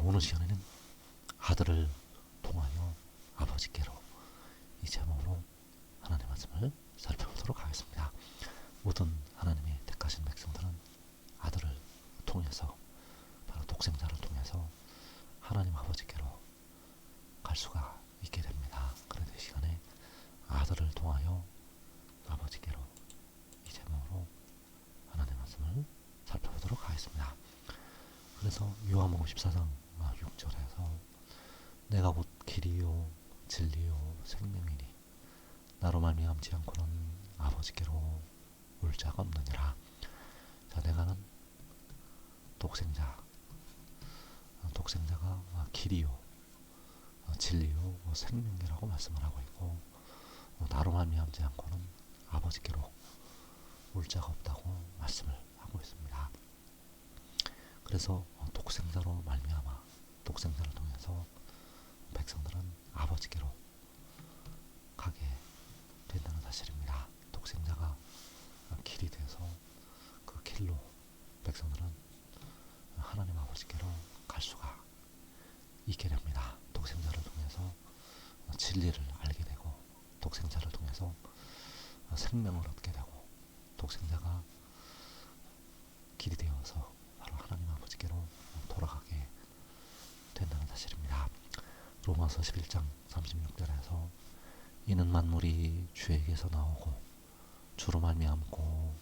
오늘 시간에는 아들을 통하여 아버지께로 이 제목으로 하나님의 말씀을 살펴보도록 하겠습니다. 모든 하나님의 택하신 백성들은 아들을 통해서, 바로 독생자를 통해서 하나님 아버지께로 갈 수가 있게 됩니다. 그런데 이 시간에 아들을 통하여 아버지께로 이 제목으로 하나님의 말씀을 살펴보도록 하겠습니다. 그래서 요한복음 14장 6절에서 내가 곧 길이요 진리요 생명이니 나로 말미암지 않고는 아버지께로 올 자가 없느니라. 자, 내가는 독생자가 길이요 진리요 생명이라고 말씀을 하고 있고, 나로 말미암지 않고는 아버지께로 올 자가 없다고 말씀을 하고 있습니다. 그래서 독생자로 말미암아 독생자를 통해서 백성들은 아버지께로 가게 된다는 사실입니다. 독생자가 길이 돼서 그 길로 백성들은 하나님 아버지께로 갈 수가 있게 됩니다. 독생자를 통해서 진리를 알게 되고, 독생자를 통해서 생명을 얻게 되고, 독생자가 길이 되어서 바로 하나님 아버지께로 돌아가게 된다는 사실입니다. 로마서 11장 36절에서 이는 만물이 주에게서 나오고 주로 말미암고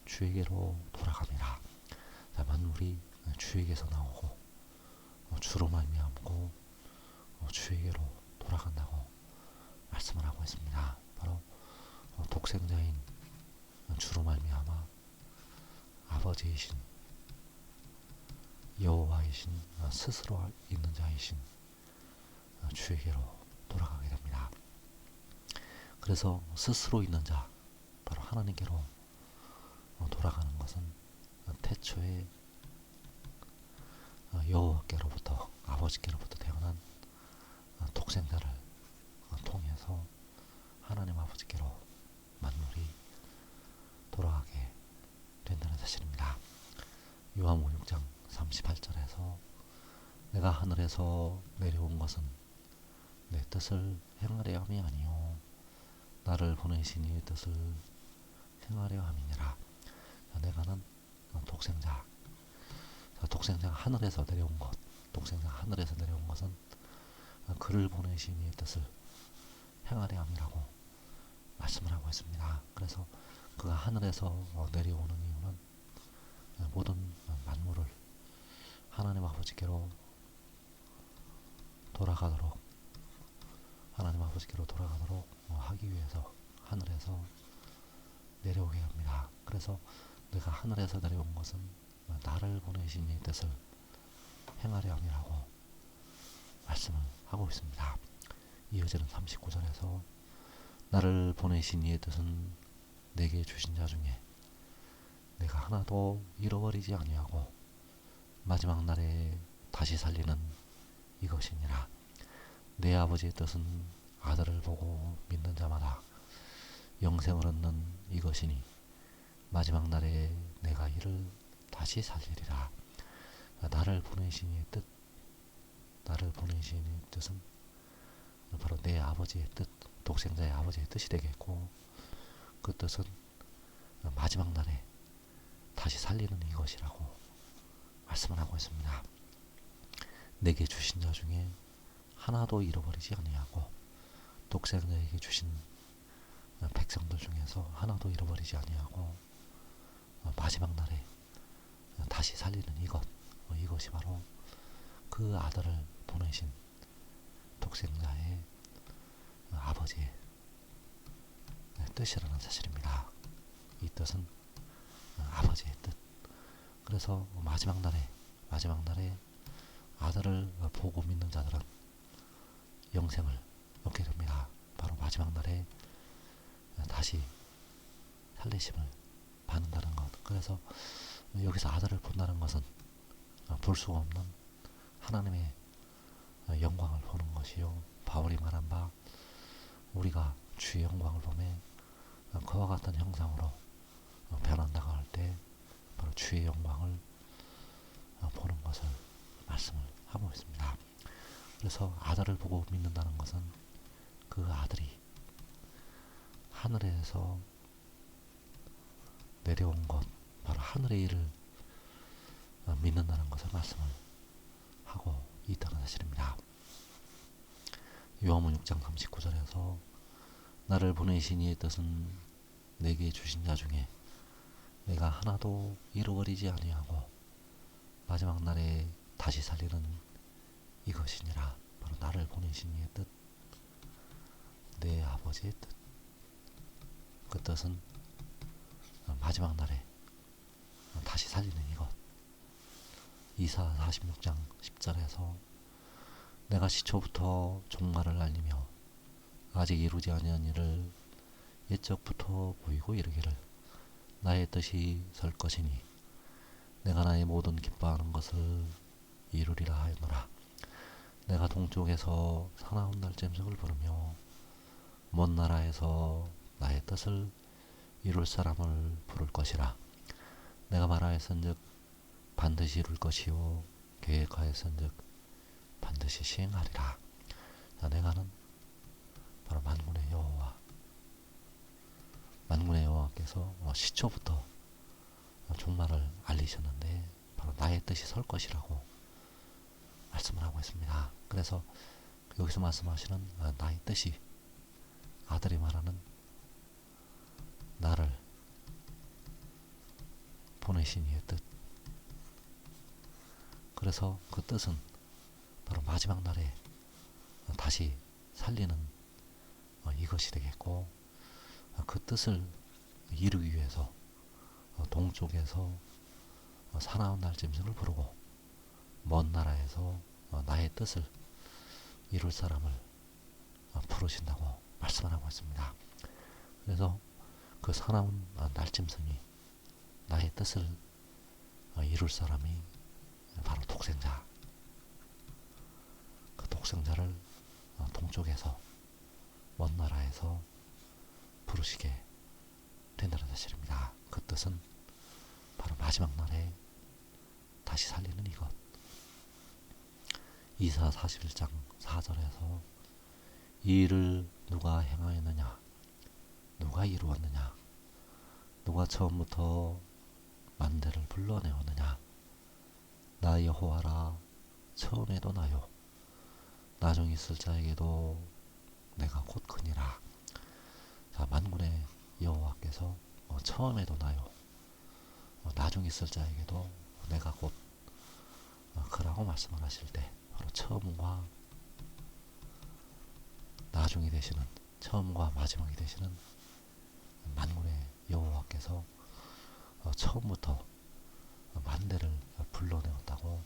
주에게로 돌아갑니다. 자, 만물이 주에게서 나오고 주로 말미암고 주에게로 돌아간다고 말씀을 하고 있습니다. 바로 독생자인 주로 말미암아 아버지이신 여호와이신 스스로 있는 자이신 주에게로 돌아가게 됩니다. 그래서 스스로 있는 자, 바로 하나님께로 돌아가는 것은 태초에 여호와께로부터, 아버지께로부터 태어난 독생자를 통해서 하나님 아버지께로 만물이 돌아가게 된다는 사실입니다. 요한복음 6장 38절에서 내가 하늘에서 내려온 것은 내 뜻을 행하려 함이 아니요 나를 보내신 이의 뜻을 행하려 함이니라. 내가는 독생자가 하늘에서 내려온 것, 독생자가 하늘에서 내려온 것은 그를 보내신 이의 뜻을 행하려 함이라고 말씀을 하고 있습니다. 그래서 그가 하늘에서 내려오는 이유는 모든 만물을 하나님 아버지께로 돌아가도록, 하나님 아버지께로 돌아가도록 하기 위해서 하늘에서 내려오게 합니다. 그래서 내가 하늘에서 내려온 것은 나를 보내신 이의 뜻을 행하려 함이라고 말씀을 하고 있습니다. 이어지는 39절에서 나를 보내신 이의 뜻은 내게 주신 자 중에 내가 하나도 잃어버리지 아니하고 마지막 날에 다시 살리는 이것이니라. 내 아버지의 뜻은 아들을 보고 믿는 자마다 영생을 얻는 이것이니 마지막 날에 내가 이를 다시 살리리라. 나를 보내신 이의 뜻, 나를 보내신 이의 뜻은 바로 내 아버지의 뜻, 독생자의 아버지의 뜻이 되겠고, 그 뜻은 마지막 날에 다시 살리는 이것이라고 말씀을 하고 있습니다. 내게 주신 자 중에 하나도 잃어버리지 아니하고, 독생자에게 주신 백성들 중에서 하나도 잃어버리지 아니하고 마지막 날에 다시 살리는 이것이 바로 그 아들을 보내신 독생자의 아버지의 뜻이라는 사실입니다. 이 뜻은 아버지의 뜻. 그래서 마지막 날에 아들을 보고 믿는 자들은 영생을 얻게 됩니다. 바로 마지막 날에 다시 살리심을 받는다는 것. 그래서 여기서 아들을 본다는 것은 볼 수가 없는 하나님의 영광을 보는 것이요, 바울이 말한 바 우리가 주의 영광을 보매 그와 같은 형상으로 변한다고 할 때 바로 주의 영광을 보는 것을 말씀을 하고 그래서 아들을 보고 믿는다는 것은 그 아들이 하늘에서 내려온 것, 바로 하늘의 일을 믿는다는 것을 말씀을 하고 있다는 사실입니다. 요한복음 6장 39절에서 나를 보내신 이의 뜻은 내게 주신 자 중에 내가 하나도 잃어버리지 아니하고 마지막 날에 다시 살리는 이것이니라. 바로 나를 보내신 이의 뜻, 내 아버지의 뜻. 그 뜻은 마지막 날에 다시 살리는 이것. 이사 46장 10절에서 내가 시초부터 종말을 알리며 아직 이루지 아니한 일을 옛적부터 보이고 이르기를 나의 뜻이 설 것이니 내가 나의 모든 기뻐하는 것을 이루리라 하였노라. 내가 동쪽에서 사나운 날짐승을 부르며 먼 나라에서 나의 뜻을 이룰 사람을 부를 것이라. 내가 말하였은즉 반드시 이룰 것이요 계획하였은즉 반드시 시행하리라. 자, 내가는 바로 만군의 여호와, 만군의 여호와께서 시초부터 종말을 알리셨는데 바로 나의 뜻이 설 것이라고 말씀을 하고 있습니다. 그래서 여기서 말씀하시는 나의 뜻이, 아들이 말하는 나를 보내신 이의 뜻. 그래서 그 뜻은 바로 마지막 날에 다시 살리는 이것이 되겠고, 그 뜻을 이루기 위해서 동쪽에서 사나운 날짐승을 부르고 먼 나라에서 나의 뜻을 이룰 사람을 부르신다고 말씀을 하고 있습니다. 그래서 그 사나운 날짐승이 나의 뜻을 이룰 사람이 바로 독생자, 그 독생자를 동쪽에서 먼 나라에서 부르시게 된다는 사실입니다. 그 뜻은 바로 마지막 날에 다시 살리는 이것. 이사 41장 4절에서 이 일을 누가 행하였느냐, 누가 이루었느냐, 누가 처음부터 만대를 불러내었느냐, 나 여호와라, 처음에도 나요, 나중 있을 자에게도 내가 곧 크니라. 자, 만군의 여호와께서 처음에도 나요, 나중 있을 자에게도 내가 곧 그라고 말씀을 하실 때, 바로 처음과 나중이 되시는, 처음과 마지막이 되시는 만군의 여호와께서 처음부터 만대를 불러내었다고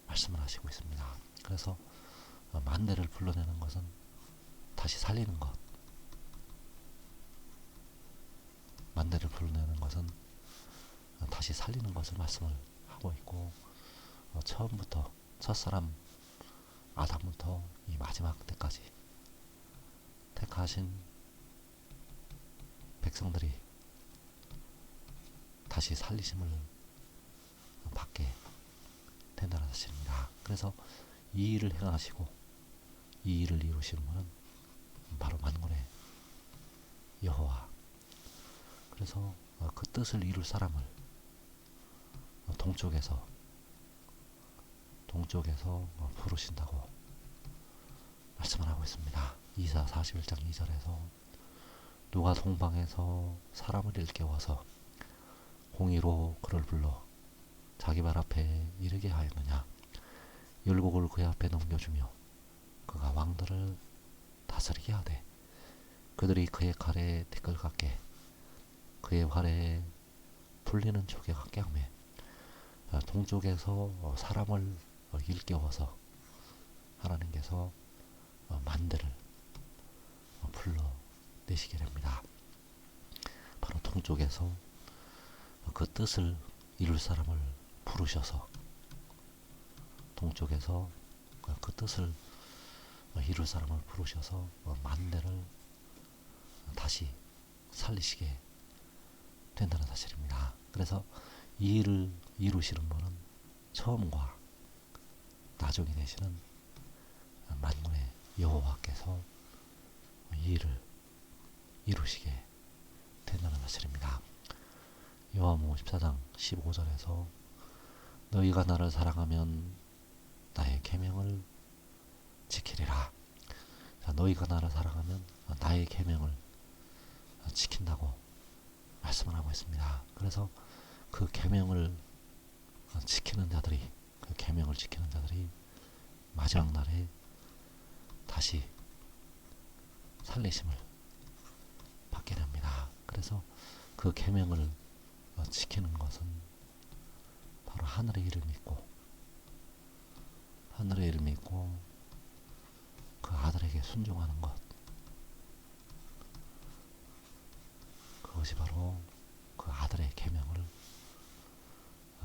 말씀을 하시고 있습니다. 그래서 만대를 불러내는 것은 다시 살리는 것, 만대를 불러내는 것은 다시 살리는 것을 말씀을 하고 있고, 처음부터 첫사람 아담부터 이 마지막 때까지 택하신 백성들이 다시 살리심을 받게 된다는 사실입니다. 그래서 이 일을 행하시고 이 일을 이루시는 분은 바로 만군의 여호와. 그래서 그 뜻을 이룰 사람을 동쪽에서 부르신다고 말씀을 하고 있습니다. 이사 41장 2절에서 누가 동방에서 사람을 일깨워서 공의로 그를 불러 자기 발 앞에 이르게 하였느냐, 율곡을 그의 앞에 넘겨주며 그가 왕들을 다스리게 하되 그들이 그의 칼에 티끌 같게 그의 활에 풀리는 조개 같게 하며, 동쪽에서 사람을 일깨워서 하나님께서 만대를 불러내시게 됩니다. 바로 동쪽에서 그 뜻을 이룰 사람을 부르셔서, 동쪽에서 그 뜻을 이룰 사람을 부르셔서 만대를 다시 살리시게 된다는 사실입니다. 그래서 이 일을 이루시는 분은 처음과 나중이 되시는 여호와께서 이 일을 이루시게 된다는 사실입니다. 요한복음 14장 15절에서 너희가 나를 사랑하면 나의 계명을 지키리라. 자, 너희가 나를 사랑하면 나의 계명을 지킨다고 말씀을 하고 있습니다. 그래서 그 계명을 지키는 자들이, 그 계명을 지키는 자들이 마지막 날에 다시 살리심을 받게 됩니다. 그래서 그 계명을 지키는 것은 바로 하늘의 일을 믿고, 하늘의 일을 믿고 그 아들에게 순종하는 것, 그것이 바로 그 아들의 계명을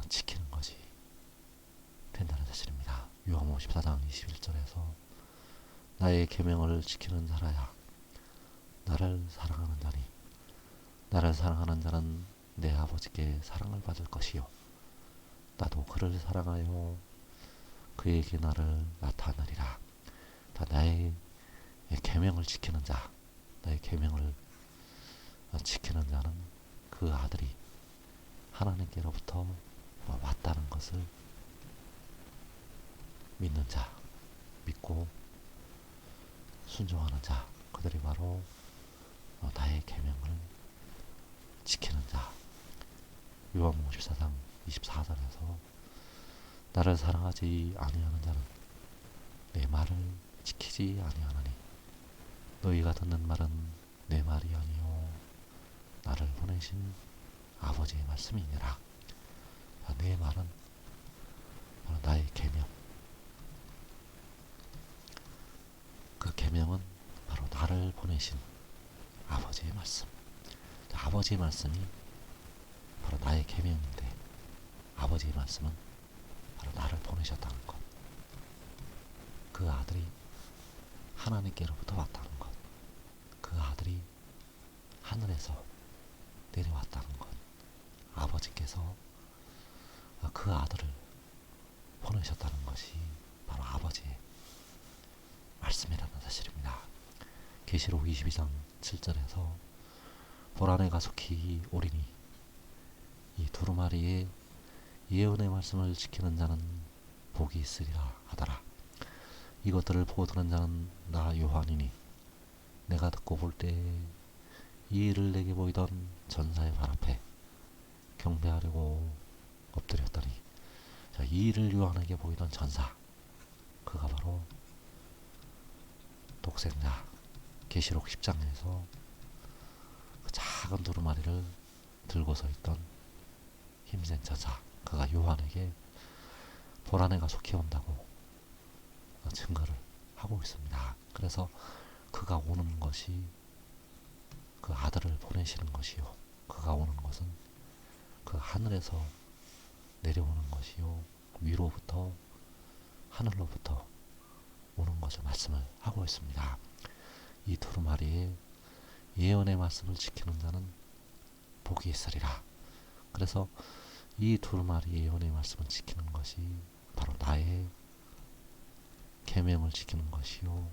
지키는 것이 된다는 사실입니다. 요한복음 14장 21절에서 나의 계명을 지키는 자라야 나를 사랑하는 자니 나를 사랑하는 자는 내 아버지께 사랑을 받을 것이요 나도 그를 사랑하여 그에게 나를 나타내리라. 나의 계명을 지키는 자, 나의 계명을 지키는 자는 그 아들이 하나님께로부터 왔다는 것을 믿는 자, 믿고 순종하는 자, 그들이 바로 나의 계명을 지키는 자. 요한복음 14장 24절에서 나를 사랑하지 아니하는 자는 내 말을 지키지 아니하나니 너희가 듣는 말은 내 말이 아니요 나를 보내신 아버지의 말씀이니라. 내 말은 바로 나의 계명, 그 계명은 바로 나를 보내신 아버지의 말씀. 아버지의 말씀이 바로 나의 계명인데 아버지의 말씀은 바로 나를 보내셨다는 것, 그 아들이 하나님께로부터 왔다는 것, 그 아들이 하늘에서 내려왔다는 것, 아버지께서 그 아들을 보내셨다는 것이 바로 아버지의 말씀이라는 사실입니다. 계시록 22장 7절에서 보라 내가 속히 오리니 이 두루마리의 예언의 말씀을 지키는 자는 복이 있으리라 하더라. 이것들을 보고 들은 자는 나 요한이니 내가 듣고 볼 때 이 일을 내게 보이던 전사의 발 앞에 경배하려고 엎드렸더니 이 일을 요한에게 보이던 전사, 그가 바로 독생자, 계시록 10장에서 그 작은 두루마리를 들고서 있던 힘센 저자, 그가 요한에게 보라 내가 속히 온다고 증거를 하고 있습니다. 그래서 그가 오는 것이 그 아들을 보내시는 것이요, 그가 오는 것은 그 하늘에서 내려오는 것이요 위로부터 하늘로부터 오는 것을 말씀을 하고 있습니다. 이 두루마리의 예언의 말씀을 지키는 자는 복이 있으리라. 그래서 이 두루마리의 예언의 말씀을 지키는 것이 바로 나의 계명을 지키는 것이요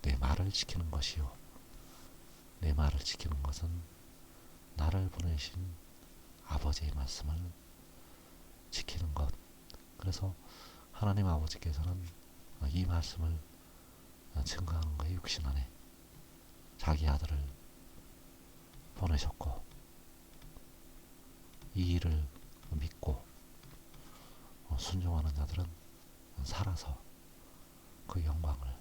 내 말을 지키는 것이요 내 말을 지키는 것은 나를 보내신 아버지의 말씀을 지키는 것. 그래서 하나님 아버지께서는 이 말씀을 증거하는 거에 육신 안에 자기 아들을 보내셨고 이 일을 믿고 순종하는 자들은 살아서 그 영광을